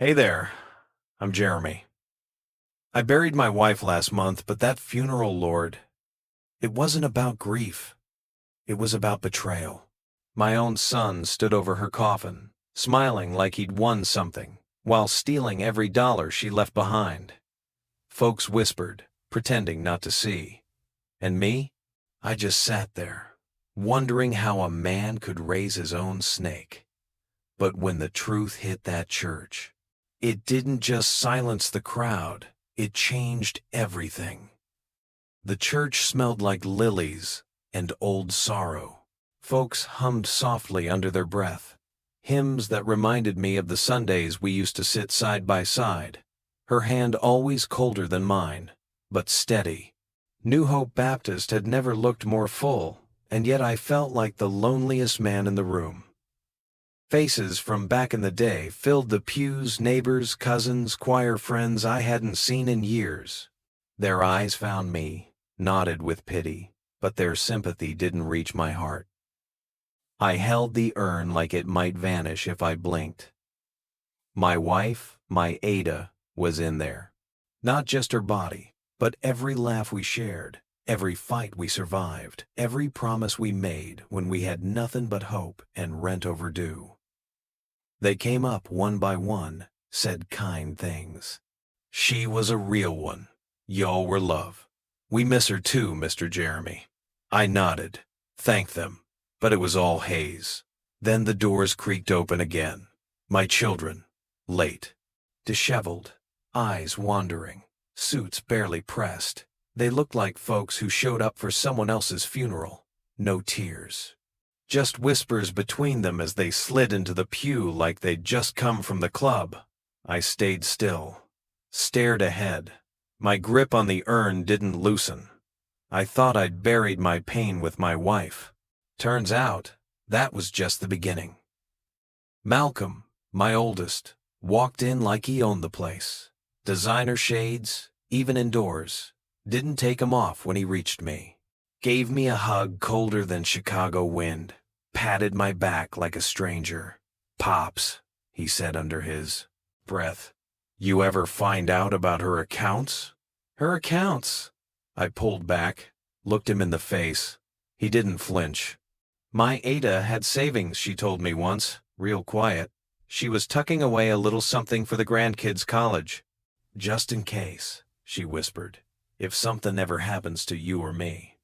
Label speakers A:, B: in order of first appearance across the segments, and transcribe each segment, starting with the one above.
A: Hey there, I'm Jeremy. I buried my wife last month, but that funeral, Lord, it wasn't about grief. It was about betrayal. My own son stood over her coffin, smiling like he'd won something, while stealing every dollar she left behind. Folks whispered, pretending not to see. And me? I just sat there, wondering how a man could raise his own snake. But when the truth hit that church, it didn't just silence the crowd, it changed everything. The church smelled like lilies and old sorrow. Folks hummed softly under their breath, hymns that reminded me of the Sundays we used to sit side by side, her hand always colder than mine, but steady. New Hope Baptist had never looked more full, and yet I felt like the loneliest man in the room. Faces from back in the day filled the pews, neighbors, cousins, choir friends I hadn't seen in years. Their eyes found me, nodded with pity, but their sympathy didn't reach my heart. I held the urn like it might vanish if I blinked. My wife, my Ada, was in there. Not just her body, but every laugh we shared, every fight we survived, every promise we made when we had nothing but hope and rent overdue. They came up one by one, said kind things. She was a real one. Y'all were love. We miss her too, Mr. Jeremy. I nodded, thanked them, but it was all haze. Then the doors creaked open again. My children, late, disheveled, eyes wandering, suits barely pressed. They looked like folks who showed up for someone else's funeral. No tears. Just whispers between them as they slid into the pew like they'd just come from the club. I stayed still, stared ahead. My grip on the urn didn't loosen. I thought I'd buried my pain with my wife. Turns out, that was just the beginning. Malcolm, my oldest, walked in like he owned the place. Designer shades, even indoors. Didn't take 'em off when he reached me. Gave me a hug colder than Chicago wind. Patted my back like a stranger. "Pops," he said under his breath. "You ever find out about her accounts?" "Her accounts?" I pulled back, looked him in the face. He didn't flinch. My Ada had savings, she told me once, real quiet. She was tucking away a little something for the grandkids' college. "Just in case," she whispered, "if something ever happens to you or me."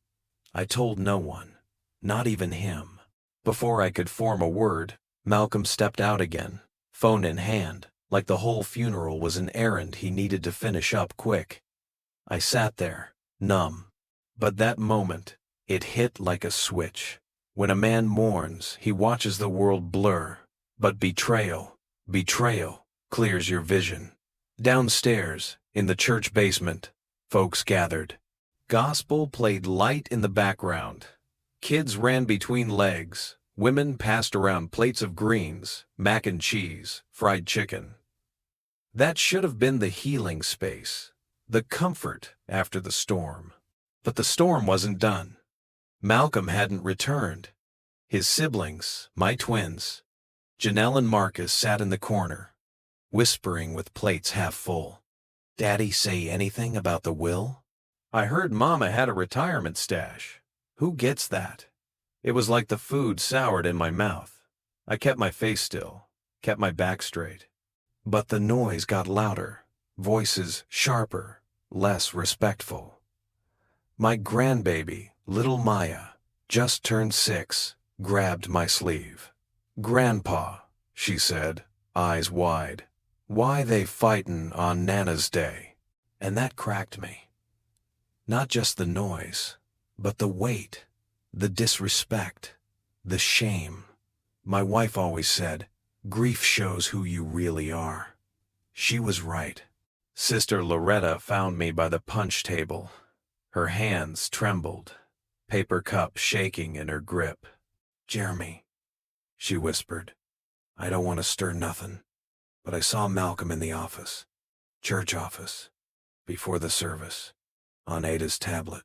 A: I told no one, not even him. Before I could form a word, Malcolm stepped out again, phone in hand, like the whole funeral was an errand he needed to finish up quick. I sat there, numb. But that moment, it hit like a switch. When a man mourns, he watches the world blur. But betrayal, clears your vision. Downstairs, in the church basement, folks gathered. Gospel played light in the background. Kids ran between legs. Women passed around plates of greens, mac and cheese, fried chicken. That should have been the healing space, the comfort after the storm. But the storm wasn't done. Malcolm hadn't returned. His siblings, my twins, Janelle and Marcus, sat in the corner, whispering with plates half full. "Daddy say anything about the will?" "I heard Mama had a retirement stash. Who gets that?" It was like the food soured in my mouth. I kept my face still, kept my back straight. But the noise got louder, voices sharper, less respectful. My grandbaby, little Maya, just turned 6, grabbed my sleeve. "Grandpa," she said, eyes wide, "why they fightin' on Nana's Day?" And that cracked me. Not just the noise, but the weight. The disrespect, the shame. My wife always said, grief shows who you really are. She was right. Sister Loretta found me by the punch table. Her hands trembled, paper cup shaking in her grip. "Jeremy," she whispered, "I don't want to stir nothing, but I saw Malcolm in the office, church office, before the service, on Ada's tablet.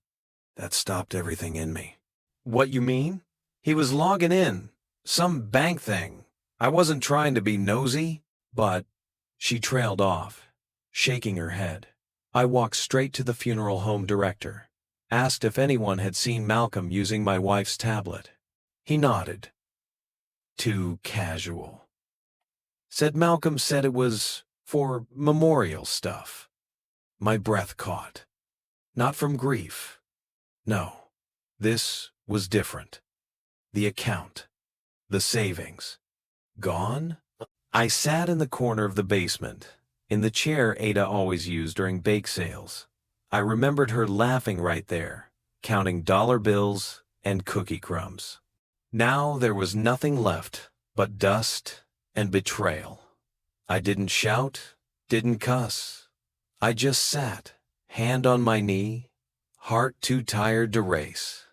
A: That stopped everything in me." "What you mean?" "He was logging in. Some bank thing. I wasn't trying to be nosy, but..." She trailed off, shaking her head. I walked straight to the funeral home director, asked if anyone had seen Malcolm using my wife's tablet. He nodded. Too casual. Said Malcolm said it was for memorial stuff. My breath caught. Not from grief. No. This was different. The account. The savings. Gone? I sat in the corner of the basement, in the chair Ada always used during bake sales. I remembered her laughing right there, counting dollar bills and cookie crumbs. Now there was nothing left but dust and betrayal. I didn't shout, didn't cuss. I just sat, hand on my knee, heart too tired to race.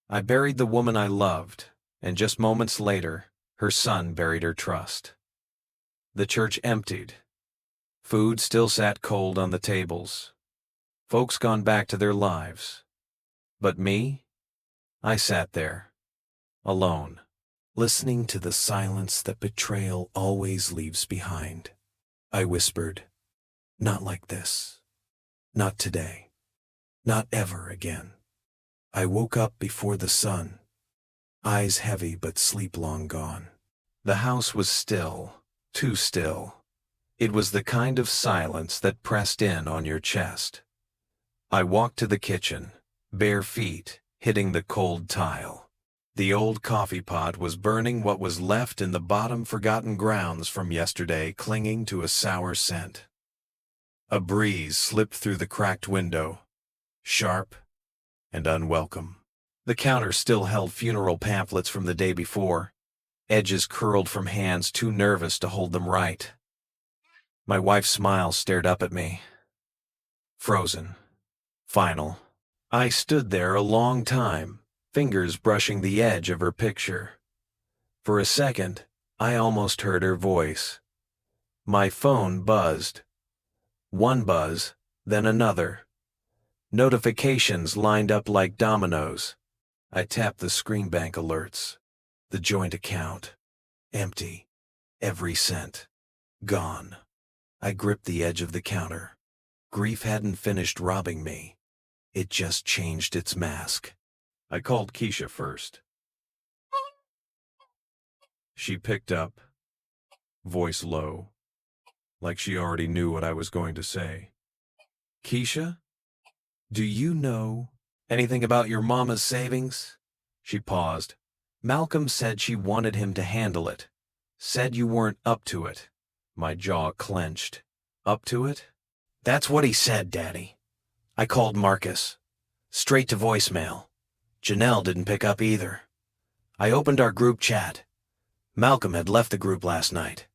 A: I buried the woman I loved, and just moments later, her son buried her trust. The church emptied. Food still sat cold on the tables. Folks gone back to their lives. But me? I sat there, alone, listening to the silence that betrayal always leaves behind. I whispered, "Not like this. Not today. Not ever again." I woke up before the sun, eyes heavy but sleep long gone. The house was still, too still. It was the kind of silence that pressed in on your chest. I walked to the kitchen, bare feet, hitting the cold tile. The old coffee pot was burning what was left in the bottom forgotten grounds from yesterday, clinging to a sour scent. A breeze slipped through the cracked window, sharp and unwelcome. The counter still held funeral pamphlets from the day before, edges curled from hands too nervous to hold them right. My wife's smile stared up at me. Frozen. Final. I stood there a long time, fingers brushing the edge of her picture. For a second, I almost heard her voice. My phone buzzed. One buzz, then another. Notifications lined up like dominoes. I tapped the screen bank alerts. The joint account. Empty. Every cent. Gone. I gripped the edge of the counter. Grief hadn't finished robbing me. It just changed its mask. I called Keisha first. She picked up, voice low, like she already knew what I was going to say. "Keisha, do you know anything about your mama's savings?" She paused. "Malcolm said she wanted him to handle it. Said you weren't up to it." My jaw clenched. "Up to it?" "That's what he said, Daddy." I called Marcus. Straight to voicemail. Janelle didn't pick up either. I opened our group chat. Malcolm had left the group last night.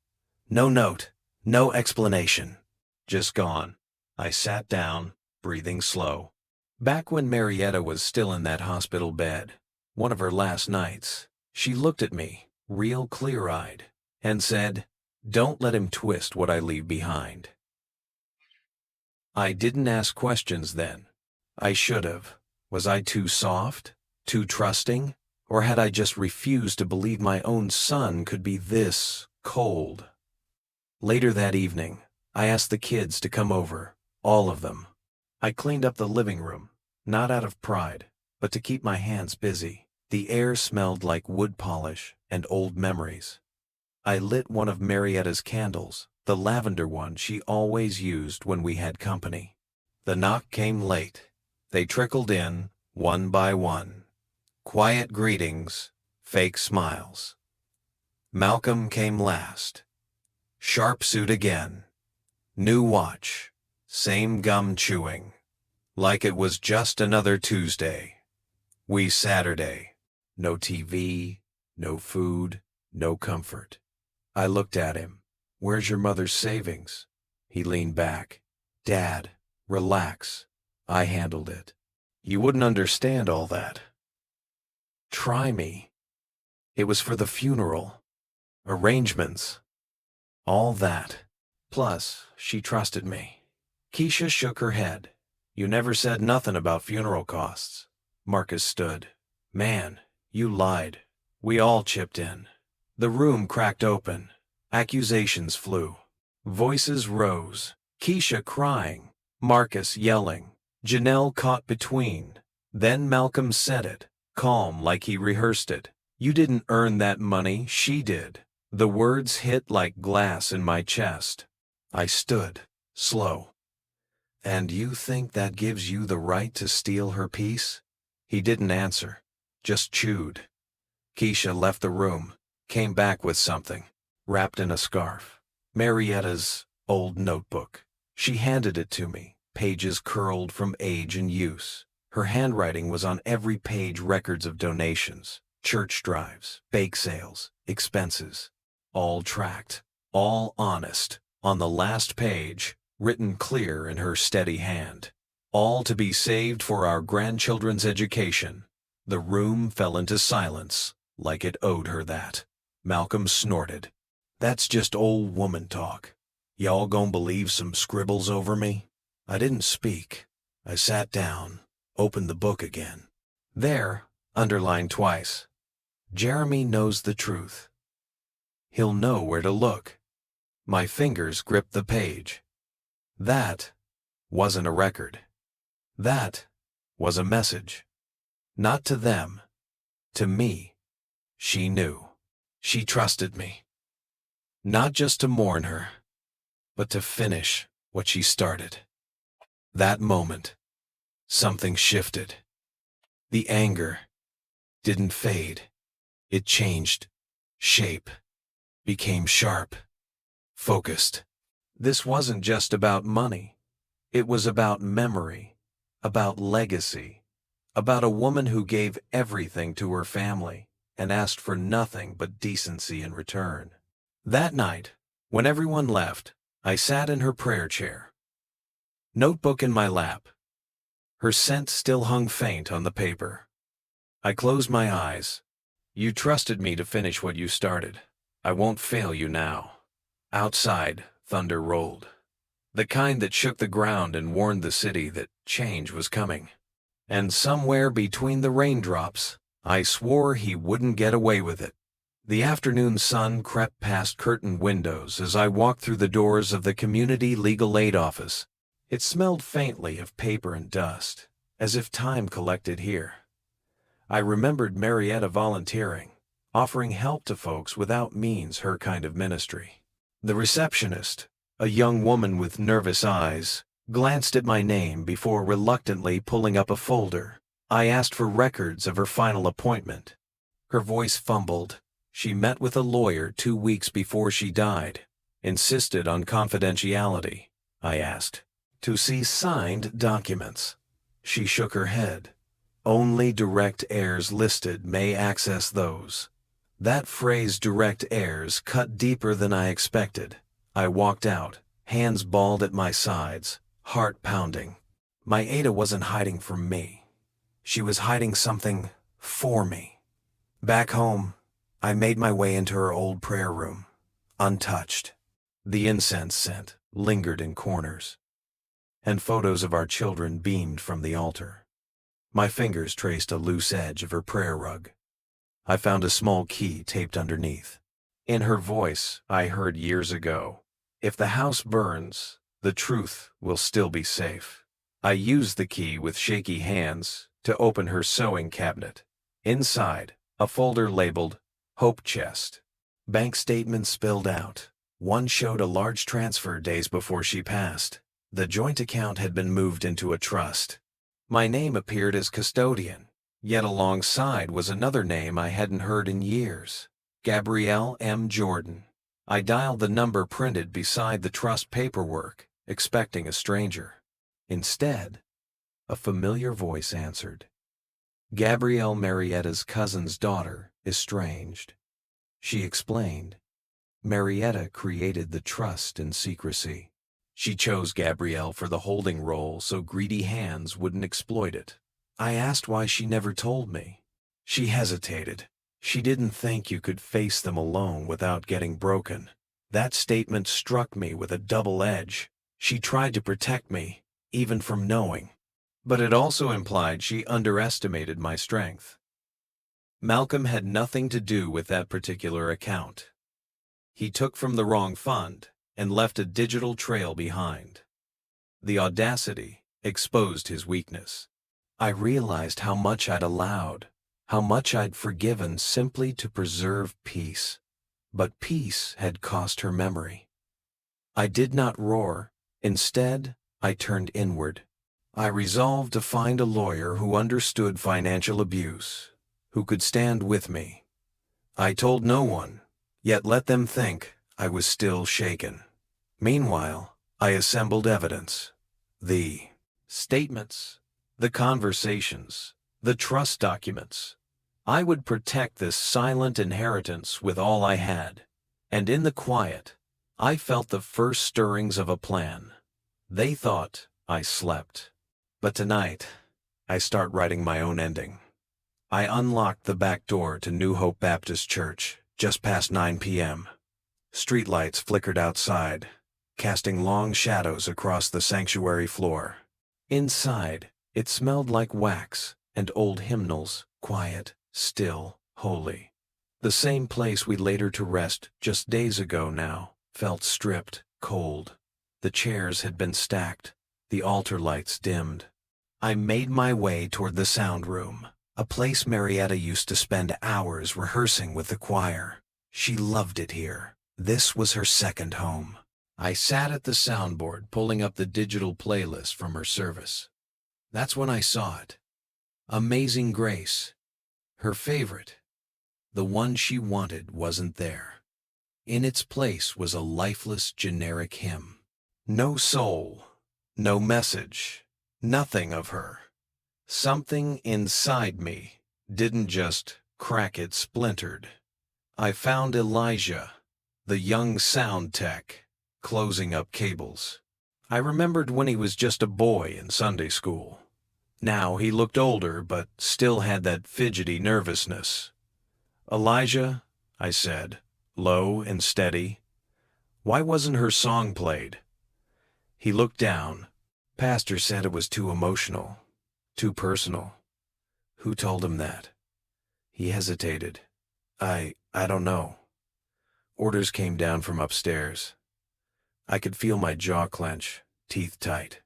A: No note, no explanation. Just gone. I sat down, breathing slow. Back when Marietta was still in that hospital bed, one of her last nights, she looked at me, real clear-eyed, and said, "Don't let him twist what I leave behind." I didn't ask questions then. I should have. Was I too soft? Too trusting? Or had I just refused to believe my own son could be this cold? Later that evening, I asked the kids to come over, all of them. I cleaned up the living room, not out of pride, but to keep my hands busy. The air smelled like wood polish and old memories. I lit one of Marietta's candles, the lavender one she always used when we had company. The knock came late. They trickled in, one by one. Quiet greetings, fake smiles. Malcolm came last. Sharp suit again. New watch. Same gum chewing. Like it was just another Tuesday. We Saturday. No TV, no food, no comfort. I looked at him. "Where's your mother's savings?" He leaned back. "Dad, relax. I handled it. You wouldn't understand all that." Try me. It was for the funeral. Arrangements. All that. Plus, she trusted me. Keisha shook her head. "You never said nothing about funeral costs." Marcus stood. "Man, you lied. We all chipped in." The room cracked open. Accusations flew. Voices rose. Keisha crying, Marcus yelling, Janelle caught between. Then Malcolm said it, calm like he rehearsed it. You didn't earn that money, she did. The words hit like glass in my chest. I stood, slow. And you think that gives you the right to steal her peace? He didn't answer, just chewed. Keisha left the room, came back with something, wrapped in a scarf. Marietta's old notebook. She handed it to me, pages curled from age and use. Her handwriting was on every page, records of donations, church drives, bake sales, expenses. All tracked, all honest. On the last page, written clear in her steady hand. All to be saved for our grandchildren's education. The room fell into silence, like it owed her that. Malcolm snorted. That's just old woman talk. Y'all gon' believe some scribbles over me? I didn't speak. I sat down, opened the book again. There, underlined twice. Jeremy knows the truth. He'll know where to look. My fingers gripped the page. That wasn't a record. That was a message. Not to them, to me. She knew. She trusted me. Not just to mourn her, but to finish what she started. That moment, something shifted. The anger didn't fade. It changed shape, became sharp, focused. This wasn't just about money. It was about memory, about legacy, about a woman who gave everything to her family and asked for nothing but decency in return. That night, when everyone left, I sat in her prayer chair, notebook in my lap. Her scent still hung faint on the paper. I closed my eyes. You trusted me to finish what you started. I won't fail you now. Outside, thunder rolled. The kind that shook the ground and warned the city that change was coming. And somewhere between the raindrops, I swore he wouldn't get away with it. The afternoon sun crept past curtained windows as I walked through the doors of the community legal aid office. It smelled faintly of paper and dust, as if time collected here. I remembered Marietta volunteering, offering help to folks without means, her kind of ministry. The receptionist, a young woman with nervous eyes, glanced at my name before reluctantly pulling up a folder. I asked for records of her final appointment. Her voice fumbled. She met with a lawyer 2 weeks before she died. Insisted on confidentiality. I asked to see signed documents. She shook her head. Only direct heirs listed may access those. That phrase, direct heirs, cut deeper than I expected. I walked out, hands balled at my sides, heart pounding. My Ada wasn't hiding from me. She was hiding something for me. Back home, I made my way into her old prayer room, untouched. The incense scent lingered in corners, and photos of our children beamed from the altar. My fingers traced a loose edge of her prayer rug. I found a small key taped underneath. In her voice, I heard years ago, if the house burns, the truth will still be safe. I used the key with shaky hands to open her sewing cabinet. Inside, a folder labeled Hope Chest. Bank statements spilled out. One showed a large transfer days before she passed. The joint account had been moved into a trust. My name appeared as custodian, yet alongside was another name I hadn't heard in years. Gabrielle M. Jordan. I dialed the number printed beside the trust paperwork, expecting a stranger. Instead, a familiar voice answered. Gabrielle Marietta's cousin's daughter, estranged. She explained. Marietta created the trust in secrecy. She chose Gabrielle for the holding role so greedy hands wouldn't exploit it. I asked why she never told me. She hesitated. She didn't think you could face them alone without getting broken. That statement struck me with a double edge. She tried to protect me, even from knowing. But it also implied she underestimated my strength. Malcolm had nothing to do with that particular account. He took from the wrong fund, and left a digital trail behind. The audacity exposed his weakness. I realized how much I'd allowed, how much I'd forgiven simply to preserve peace. But peace had cost her memory. I did not roar. Instead, I turned inward. I resolved to find a lawyer who understood financial abuse, who could stand with me. I told no one, yet let them think I was still shaken. Meanwhile, I assembled evidence. The statements, the conversations, the trust documents. I would protect this silent inheritance with all I had. And in the quiet, I felt the first stirrings of a plan. They thought I slept. But tonight, I start writing my own ending. I unlocked the back door to New Hope Baptist Church just past 9 p.m. Streetlights flickered outside, casting long shadows across the sanctuary floor. Inside, it smelled like wax and old hymnals, quiet, still, holy. The same place we later to rest just days ago now felt stripped, cold. The chairs had been stacked, the altar lights dimmed. I made my way toward the sound room, a place Marietta used to spend hours rehearsing with the choir. She loved it here. This was her second home. I sat at the soundboard pulling up the digital playlist from her service. That's when I saw it. Amazing Grace. Her favorite. The one she wanted wasn't there. In its place was a lifeless generic hymn. No soul, no message, nothing of her. Something inside me didn't just crack, it splintered. I found Elijah, the young sound tech, closing up cables. I remembered when he was just a boy in Sunday school. Now he looked older but still had that fidgety nervousness. "Elijah," I said, low and steady, "why wasn't her song played?" He looked down. "Pastor said it was too emotional, too personal." "Who told him that?" He hesitated. I don't know. Orders came down from upstairs." I could feel my jaw clench, teeth tight.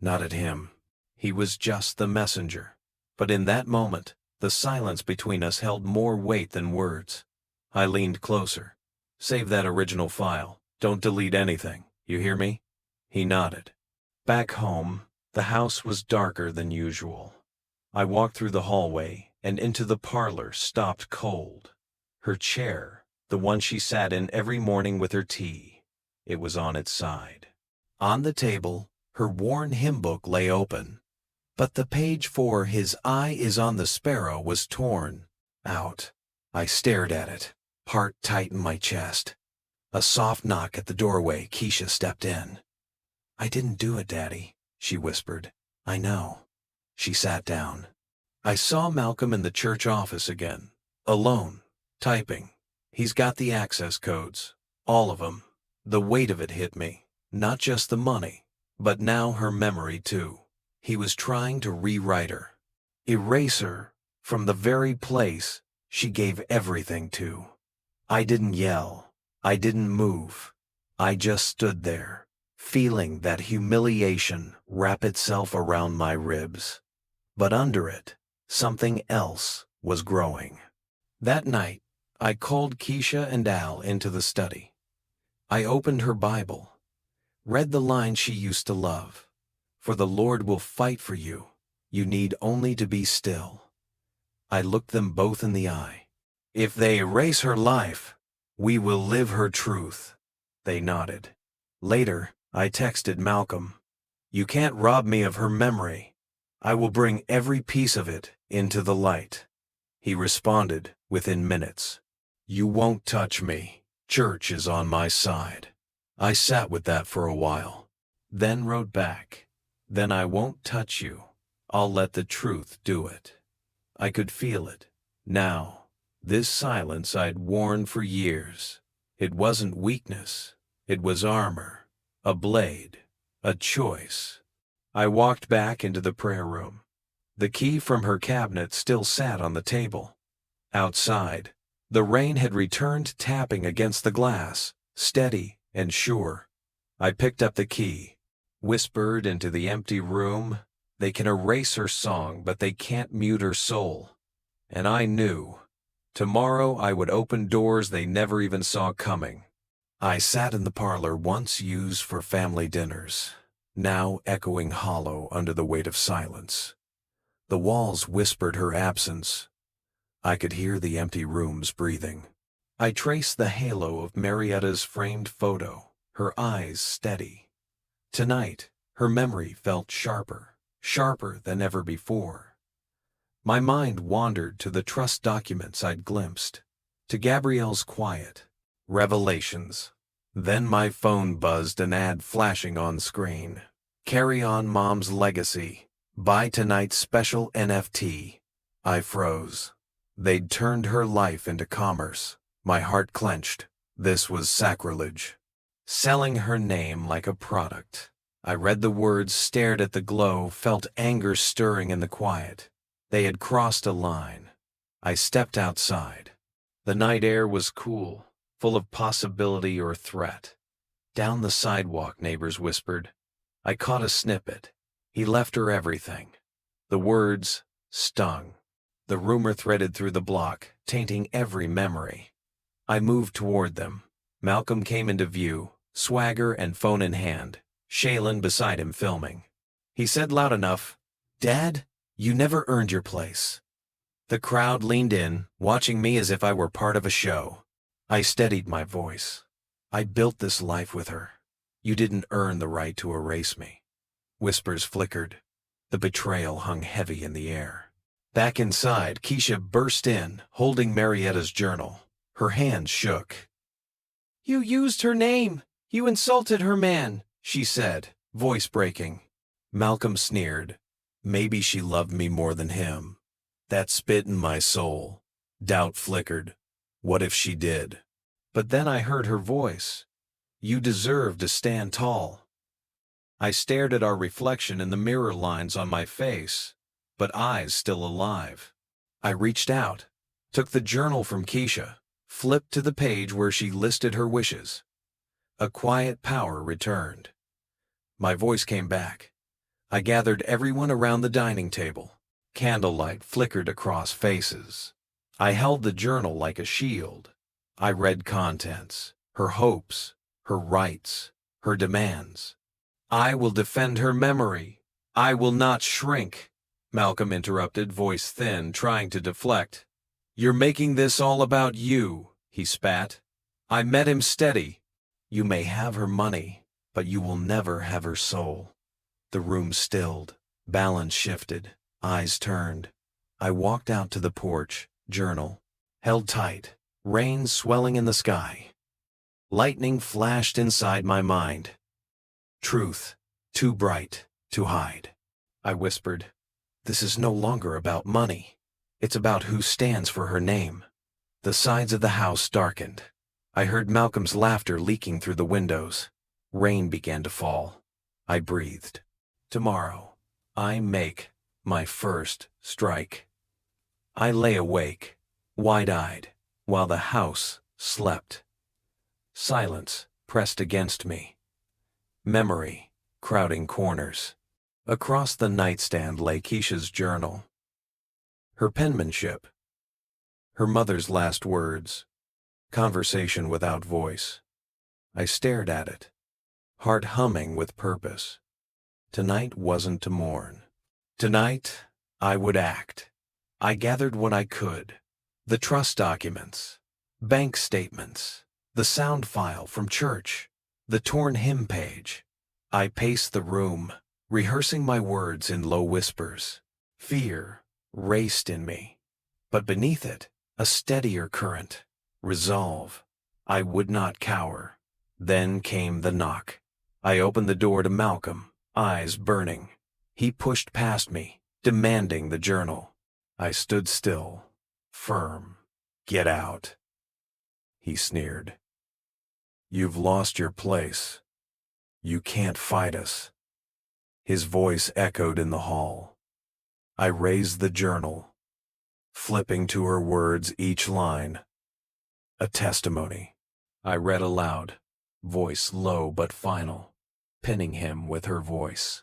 A: Not at him. He was just the messenger. But in that moment, the silence between us held more weight than words. I leaned closer. "Save that original file. Don't delete anything. You hear me?" He nodded. Back home, the house was darker than usual. I walked through the hallway and into the parlor, stopped cold. Her chair, the one she sat in every morning with her tea, it was on its side. On the table, her worn hymn book lay open. But the page for "His Eye is on the Sparrow" was torn out. I stared at it, heart tight in my chest. A soft knock at the doorway. Keisha stepped in. "I didn't do it, Daddy," she whispered. "I know." She sat down. I saw Malcolm in the church office again, alone, typing. He's got the access codes, all of them. The weight of it hit me, not just the money, but now her memory too. He was trying to rewrite her, erase her from the very place she gave everything to. I didn't yell. I didn't move. I just stood there, feeling that humiliation wrap itself around my ribs. But under it, something else was growing. That night, I called Keisha and Al into the study. I opened her Bible, read the line she used to love. "For the Lord will fight for you. You need only to be still." I looked them both in the eye. "If they erase her life, we will live her truth." They nodded. Later, I texted Malcolm, "You can't rob me of her memory. I will bring every piece of it into the light." He responded within minutes, "You won't touch me. Church is on my side." I sat with that for a while, then wrote back, "Then I won't touch you. I'll let the truth do it." I could feel it. Now, this silence I'd worn for years. It wasn't weakness. It was armor, a blade, a choice. I walked back into the prayer room. The key from her cabinet still sat on the table. Outside, the rain had returned, tapping against the glass, steady And sure, I picked up the key, whispered into the empty room, "They can erase her song, but they can't mute her soul." And I knew, tomorrow I would open doors they never even saw coming. I sat in the parlor once used for family dinners, now echoing hollow under the weight of silence. The walls whispered her absence. I could hear the empty rooms breathing. I traced the halo of Marietta's framed photo, her eyes steady. Tonight, her memory felt sharper, sharper than ever before. My mind wandered to the trust documents I'd glimpsed, to Gabrielle's quiet revelations. Then my phone buzzed, an ad flashing on screen. "Carry on Mom's legacy. Buy tonight's special NFT." I froze. They'd turned her life into commerce. My heart clenched. This was sacrilege. Selling her name like a product. I read the words, stared at the glow, felt anger stirring in the quiet. They had crossed a line. I stepped outside. The night air was cool, full of possibility or threat. Down the sidewalk, neighbors whispered. I caught a snippet. He left her everything. The words stung. The rumor threaded through the block, tainting every memory. I moved toward them. Malcolm came into view, swagger and phone in hand, Shaylin beside him filming. He said loud enough, "Dad, you never earned your place." The crowd leaned in, watching me as if I were part of a show. I steadied my voice. "I built this life with her. You didn't earn the right to erase me." Whispers flickered. The betrayal hung heavy in the air. Back inside, Keisha burst in, holding Marietta's journal. Her hands shook. "You used her name. You insulted her man," she said, voice breaking. Malcolm sneered. "Maybe she loved me more than him. That spit in my soul." Doubt flickered. What if she did? But then I heard her voice. "You deserve to stand tall." I stared at our reflection in the mirror lines on my face, but eyes still alive. I reached out, took the journal from Keisha, flipped to the page where she listed her wishes. A quiet power returned. My voice came back. I gathered everyone around the dining table. Candlelight flickered across faces. I held the journal like a shield. I read contents, her hopes, her rights, her demands. "I will defend her memory. I will not shrink." Malcolm interrupted, voice thin, trying to deflect. "You're making this all about you," he spat. I met him steady. "You may have her money, but you will never have her soul." The room stilled, balance shifted, eyes turned. I walked out to the porch, journal held tight, rain swelling in the sky. Lightning flashed inside my mind. Truth, too bright to hide. I whispered, "This is no longer about money. It's about who stands for her name." The sides of the house darkened. I heard Malcolm's laughter leaking through the windows. Rain began to fall. I breathed. Tomorrow, I make my first strike. I lay awake, wide-eyed, while the house slept. Silence pressed against me. Memory crowding corners. Across the nightstand lay Keisha's journal. Her penmanship. Her mother's last words. Conversation without voice. I stared at it, heart humming with purpose. Tonight wasn't to mourn. Tonight, I would act. I gathered what I could. The trust documents, bank statements, the sound file from church, the torn hymn page. I paced the room, rehearsing my words in low whispers. Fear raced in me, but beneath it, a steadier current. Resolve. I would not cower. Then came the knock. I opened the door to Malcolm, eyes burning. He pushed past me, demanding the journal. I stood still, firm. "Get out," he sneered. "You've lost your place. You can't fight us." His voice echoed in the hall. I raised the journal, flipping to her words, each line a testimony. I read aloud. voice low but final, pinning him with her voice.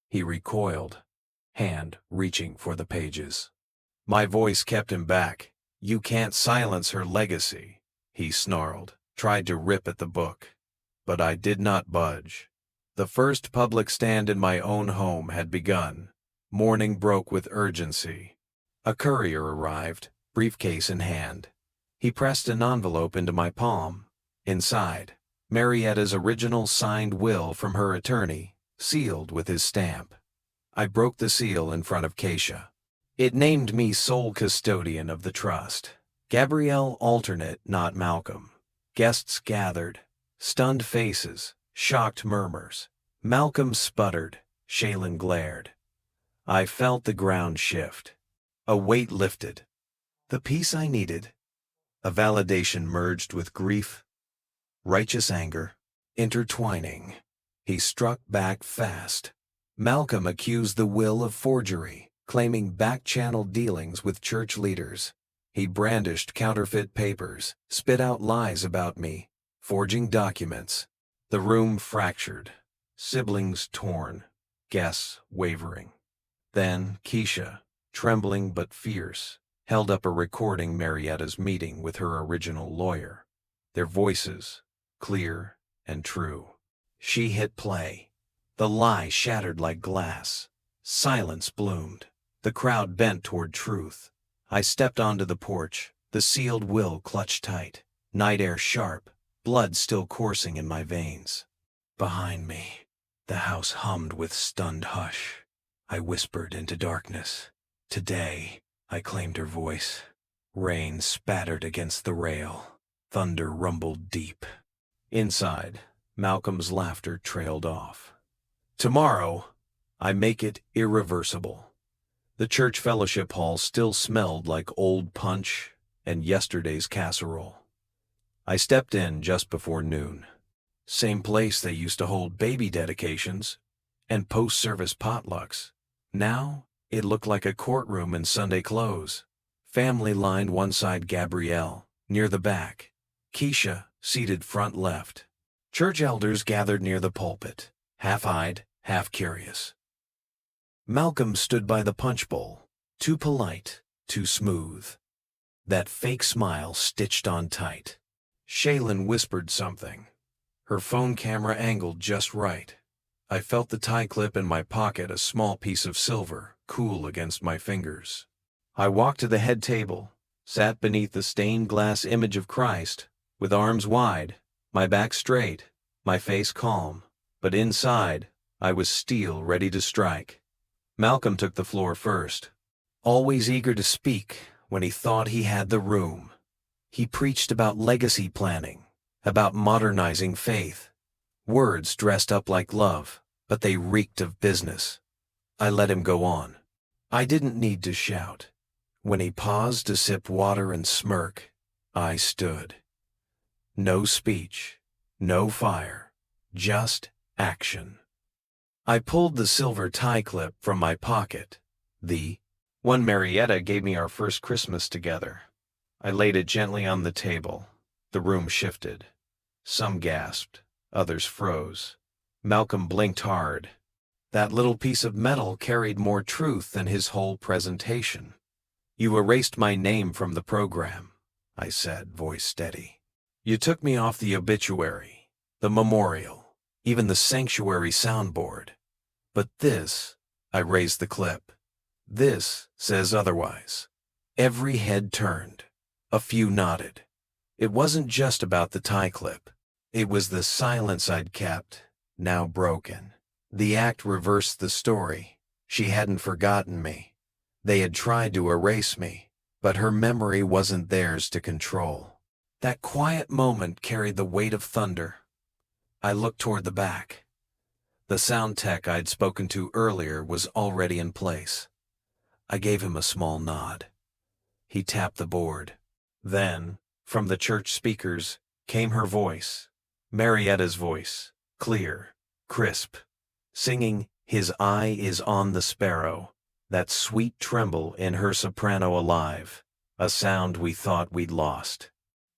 A: He recoiled, hand reaching for the pages. My voice kept him back. "You can't silence her legacy," he snarled, tried to rip at the book. But I did not budge. The first public stand in my own home had begun. Morning broke with urgency. A courier arrived, briefcase in hand. He pressed an envelope into my palm. Inside, Marietta's original signed will from her attorney, sealed with his stamp. I broke the seal in front of Keisha. It named me sole custodian of the trust. Gabrielle alternate, not Malcolm. Guests gathered. Stunned faces, shocked murmurs. Malcolm sputtered. Shaylin glared. I felt the ground shift. A weight lifted. The peace I needed. A validation merged with grief. Righteous anger. Intertwining. He struck back fast. Malcolm accused the will of forgery, claiming back-channel dealings with church leaders. He brandished counterfeit papers, spit out lies about me, forging documents. The room fractured, siblings torn, guests wavering. Then Keisha, trembling but fierce, held up a recording Marietta's meeting with her original lawyer. Their voices, clear and true. She hit play. The lie shattered like glass. Silence bloomed. The crowd bent toward truth. I stepped onto the porch, the sealed will clutched tight. Night air sharp, blood still coursing in my veins. Behind me, the house hummed with stunned hush. I whispered into darkness. Today, I claimed her voice. Rain spattered against the rail. Thunder rumbled deep. Inside, Malcolm's laughter trailed off. Tomorrow, I make it irreversible. The church fellowship hall still smelled like old punch and yesterday's casserole. I stepped in just before noon. Same place they used to hold baby dedications and post-service potlucks. Now, it looked like a courtroom in Sunday clothes. Family lined one side Gabrielle, near the back. Keisha, seated front left. Church elders gathered near the pulpit, half-eyed, half-curious. Malcolm stood by the punch bowl, too polite, too smooth. That fake smile stitched on tight. Shaylin whispered something. Her phone camera angled just right. I felt the tie clip in my pocket, a small piece of silver, cool against my fingers. I walked to the head table, sat beneath the stained glass image of Christ, with arms wide, my back straight, my face calm, but inside, I was steel ready to strike. Malcolm took the floor first, always eager to speak when he thought he had the room. He preached about legacy planning, about modernizing faith. Words dressed up like love, but they reeked of business. I let him go on. I didn't need to shout. When he paused to sip water and smirk, I stood. No speech, no fire, just action. I pulled the silver tie clip from my pocket, the one Marietta gave me our first Christmas together. I laid it gently on the table. The room shifted. Some gasped, others froze. Malcolm blinked hard. That little piece of metal carried more truth than his whole presentation. "You erased my name from the program," I said, voice steady. "You took me off the obituary, the memorial, even the sanctuary soundboard. But this," I raised the clip, "this says otherwise." Every head turned. A few nodded. It wasn't just about the tie clip. It was the silence I'd kept, now broken. The act reversed the story. She hadn't forgotten me. They had tried to erase me, but her memory wasn't theirs to control. That quiet moment carried the weight of thunder. I looked toward the back. The sound tech I'd spoken to earlier was already in place. I gave him a small nod. He tapped the board. Then, from the church speakers, came her voice, Marietta's voice, clear, crisp, singing "His Eye is on the Sparrow," that sweet tremble in her soprano alive, a sound we thought we'd lost.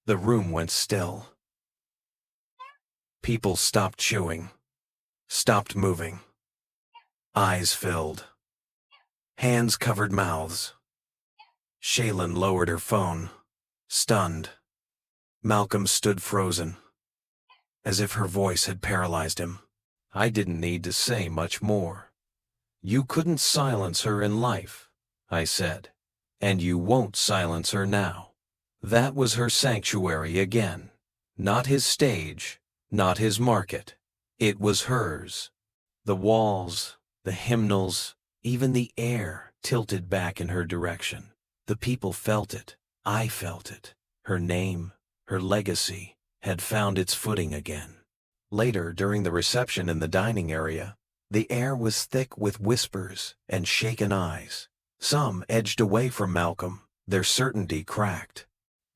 A: The room went still. People stopped chewing, stopped moving. Eyes filled. Hands covered mouths. Shaylin lowered her phone, stunned. Malcolm stood frozen, as if her voice had paralyzed him. I didn't need to say much more. You couldn't silence her in life, I said, and you won't silence her now. That was her sanctuary again. Not his stage, not his market. It was hers. The walls, the hymnals, even the air tilted back in her direction. The people felt it. I felt it. Her name, her legacy, had found its footing again. Later, during the reception in the dining area, the air was thick with whispers and shaken eyes. Some edged away from Malcolm, their certainty cracked.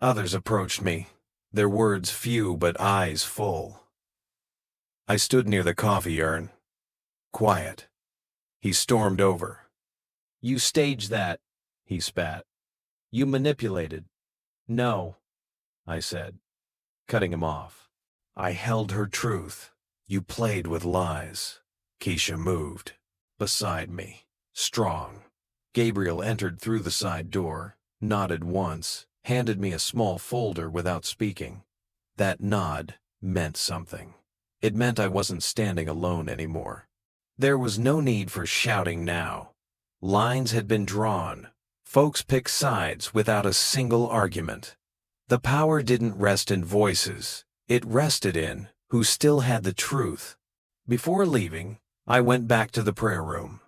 A: Others approached me, their words few but eyes full. I stood near the coffee urn, quiet. He stormed over. You staged that, he spat. You manipulated. No, I said, cutting him off. I held her truth. You played with lies. Keisha moved, beside me, strong. Gabriel entered through the side door, nodded once, handed me a small folder without speaking. That nod meant something. It meant I wasn't standing alone anymore. There was no need for shouting now. Lines had been drawn. Folks picked sides without a single argument. The power didn't rest in voices. It rested in who still had the truth. Before leaving, I went back to the prayer room.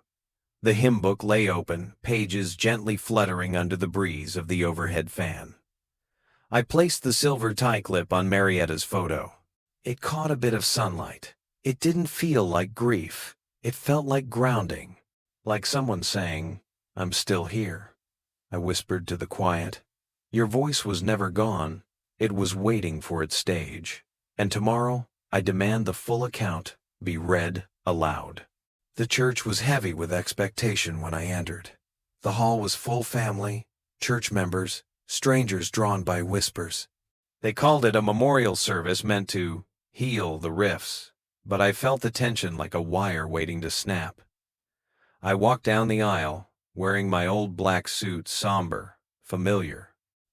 A: The hymn book lay open, pages gently fluttering under the breeze of the overhead fan. I placed the silver tie clip on Marietta's photo. It caught a bit of sunlight. It didn't feel like grief. It felt like grounding, like someone saying, I'm still here. I whispered to the quiet. Your voice was never gone. It was waiting for its stage. And tomorrow, I demand the full account be read aloud. The church was heavy with expectation when I entered. The hall was full family, church members, strangers drawn by whispers. They called it a memorial service meant to heal the rifts, but I felt the tension like a wire waiting to snap. I walked down the aisle, wearing my old black suit, somber, familiar.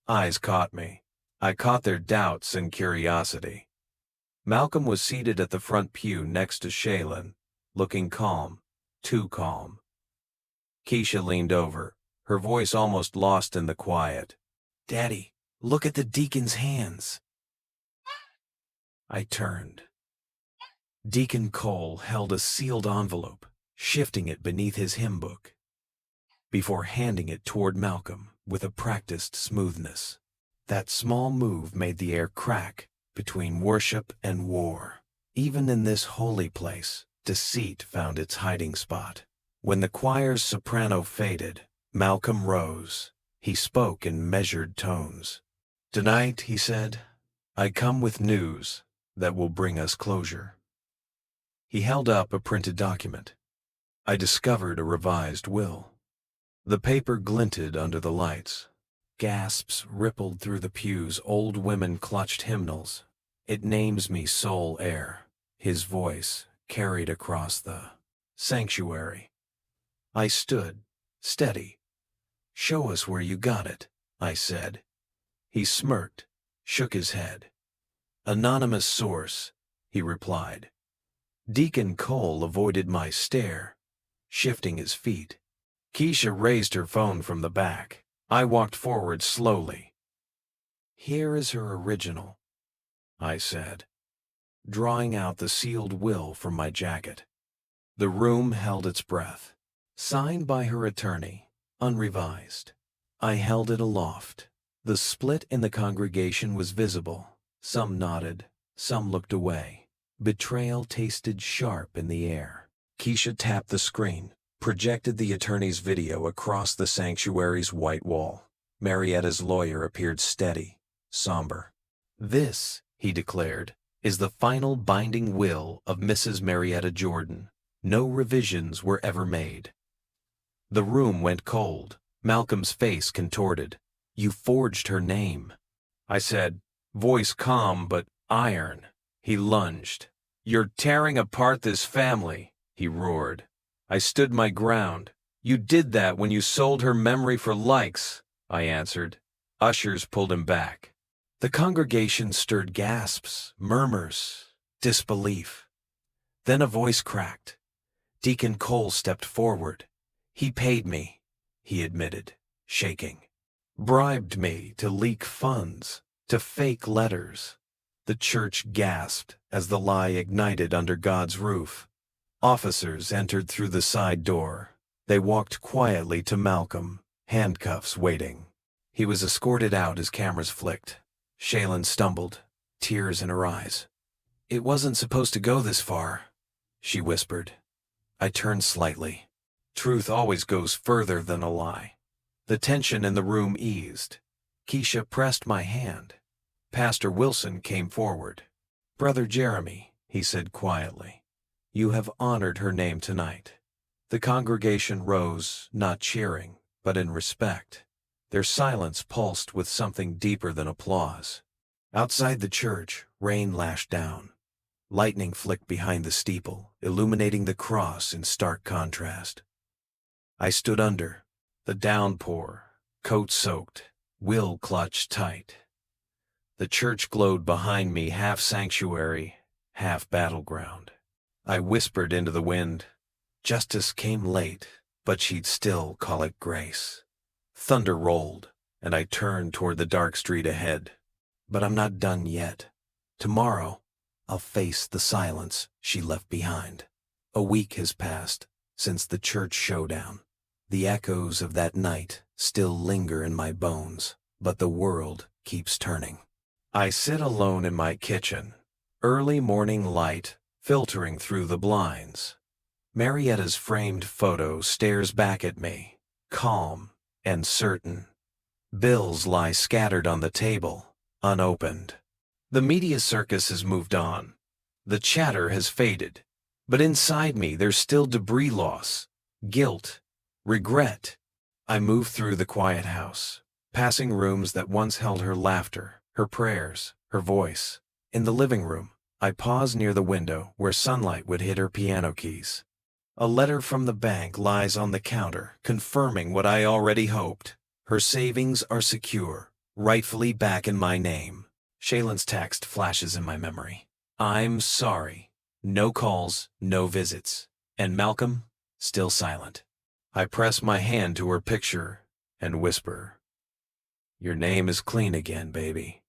A: Eyes caught me. I caught their doubts and curiosity. Malcolm was seated at the front pew next to Shaylin, looking calm, too calm. Keisha leaned over, her voice almost lost in the quiet. Daddy, look at the deacon's hands. I turned. Deacon Cole held a sealed envelope, shifting it beneath his hymn book, before handing it toward Malcolm with a practiced smoothness. That small move made the air crack between worship and war. Even in this holy place, deceit found its hiding spot. When the choir's soprano faded, Malcolm rose. He spoke in measured tones. Tonight, he said, I come with news that will bring us closure. He held up a printed document. I discovered a revised will. The paper glinted under the lights. Gasps rippled through the pews. Old women clutched hymnals. It names me sole heir. His voice carried across the sanctuary. I stood, steady. Show us where you got it, I said. He smirked, shook his head. Anonymous source, he replied. Deacon Cole avoided my stare, shifting his feet. Keisha raised her phone from the back. I walked forward slowly. Here is her original, I said, drawing out the sealed will from my jacket. The room held its breath. Signed by her attorney, unrevised. I held it aloft. The split in the congregation was visible. Some nodded, some looked away. Betrayal tasted sharp in the air. Keisha tapped the screen, projected the attorney's video across the sanctuary's white wall. Marietta's lawyer appeared steady, somber. This, he declared, is the final binding will of Mrs. Marietta Jordan. No revisions were ever made. The room went cold. Malcolm's face contorted. You forged her name. I said, voice calm but iron. He lunged, "You're tearing apart this family," he roared. I stood my ground. "You did that when you sold her memory for likes," I answered. Ushers pulled him back. The congregation stirred gasps, murmurs, disbelief. Then a voice cracked. Deacon Cole stepped forward. "He paid me," he admitted, shaking. "Bribed me to leak funds, to fake letters." The church gasped as the lie ignited under God's roof. Officers entered through the side door. They walked quietly to Malcolm, handcuffs waiting. He was escorted out as cameras flicked. Shaylin stumbled, tears in her eyes. "It wasn't supposed to go this far," she whispered. I turned slightly. Truth always goes further than a lie. The tension in the room eased. Keisha pressed my hand. Pastor Wilson came forward. "Brother Jeremy," he said quietly, "you have honored her name tonight." The congregation rose, not cheering, but in respect. Their silence pulsed with something deeper than applause. Outside the church, rain lashed down. Lightning flicked behind the steeple, illuminating the cross in stark contrast. I stood under the downpour, coat soaked, will clutched tight. The church glowed behind me, half sanctuary, half battleground. I whispered into the wind. Justice came late, but she'd still call it grace. Thunder rolled, and I turned toward the dark street ahead. But I'm not done yet. Tomorrow, I'll face the silence she left behind. A week has passed since the church showdown. The echoes of that night still linger in my bones, but the world keeps turning. I sit alone in my kitchen, early morning light filtering through the blinds. Marietta's framed photo stares back at me, calm and certain. Bills lie scattered on the table, unopened. The media circus has moved on. The chatter has faded. But inside me there's still debris loss, guilt, regret. I move through the quiet house, passing rooms that once held her laughter, her prayers, her voice. In the living room, I pause near the window where sunlight would hit her piano keys. A letter from the bank lies on the counter, confirming what I already hoped. Her savings are secure, rightfully back in my name. Shaylin's text flashes in my memory. "I'm sorry. No calls, no visits." And Malcolm, still silent. I press my hand to her picture and whisper, "Your name is clean again, baby."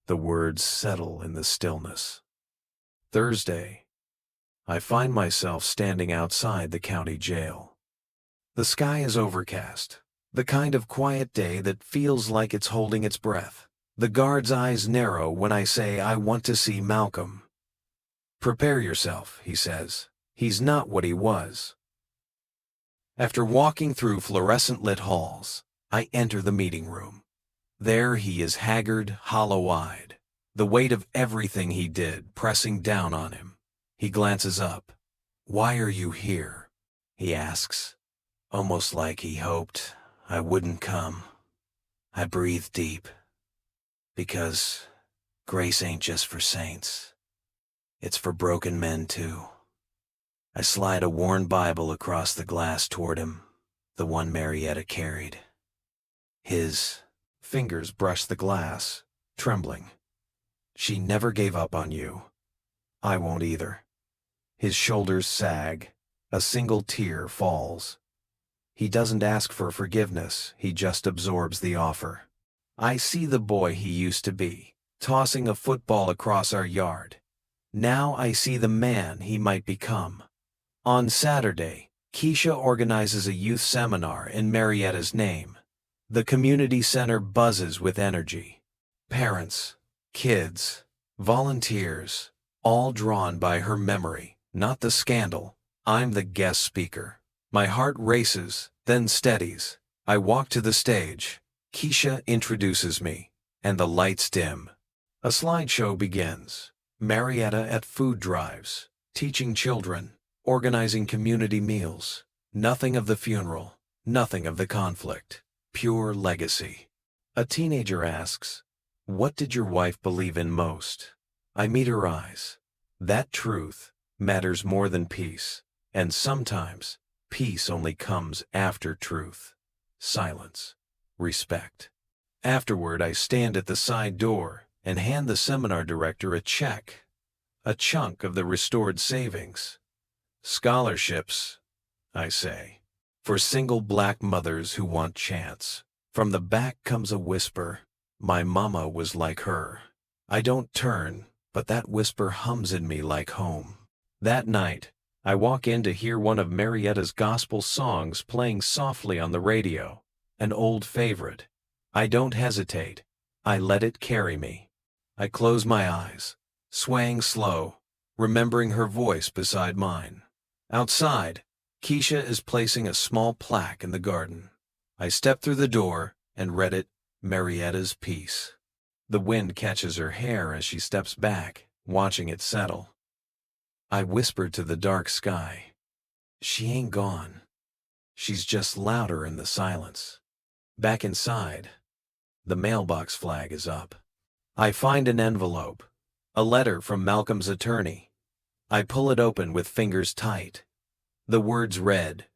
A: The words settle in the stillness. Thursday. I find myself standing outside the county jail. The sky is overcast, the kind of quiet day that feels like it's holding its breath. The guard's eyes narrow when I say I want to see Malcolm. "Prepare yourself," he says. "He's not what he was." After walking through fluorescent-lit halls, I enter the meeting room. There he is, haggard, hollow-eyed, the weight of everything he did pressing down on him. He glances up. "Why are you here?" he asks, almost like he hoped I wouldn't come. I breathe deep, because grace ain't just for saints. It's for broken men too. I slide a worn Bible across the glass toward him, the one Marietta carried. His fingers brush the glass, trembling. "She never gave up on you. I won't either." His shoulders sag. A single tear falls. He doesn't ask for forgiveness, he just absorbs the offer. I see the boy he used to be, tossing a football across our yard. Now I see the man he might become. On Saturday, Keisha organizes a youth seminar in Marietta's name. The community center buzzes with energy. Parents, kids, volunteers, all drawn by her memory. Not the scandal. I'm the guest speaker. My heart races, then steadies. I walk to the stage. Keisha introduces me, and the lights dim. A slideshow begins. Marietta at food drives, teaching children, organizing community meals. Nothing of the funeral, nothing of the conflict. Pure legacy. A teenager asks, "What did your wife believe in most?" I meet her eyes. That truth matters more than peace, and sometimes peace only comes after truth. Silence. Respect. Afterward, I stand at the side door and hand the seminar director a check, a chunk of the restored savings. Scholarships, I say, for single black mothers who want chance. From the back comes a whisper. My mama was like her. I don't turn, but that whisper hums in me like home. That night, I walk in to hear one of Marietta's gospel songs playing softly on the radio, an old favorite. I don't hesitate. I let it carry me. I close my eyes, swaying slow, remembering her voice beside mine. Outside, Keisha is placing a small plaque in the garden. I step through the door and read it, Marietta's Peace. The wind catches her hair as she steps back, watching it settle. I whisper to the dark sky, she ain't gone. She's just louder in the silence. Back inside, the mailbox flag is up. I find an envelope, a letter from Malcolm's attorney. I pull it open with fingers tight. The words read,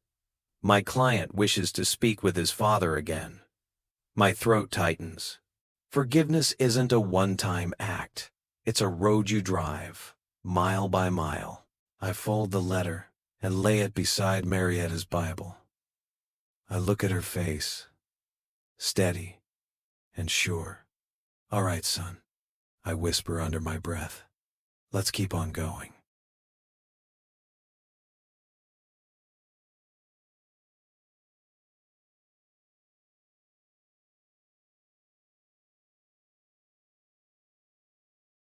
A: my client wishes to speak with his father again. My throat tightens. Forgiveness isn't a one-time act. It's a road you drive, mile by mile. I fold the letter and lay it beside Marietta's Bible. I look at her face, steady and sure. All right, son, I whisper under my breath. Let's keep on going.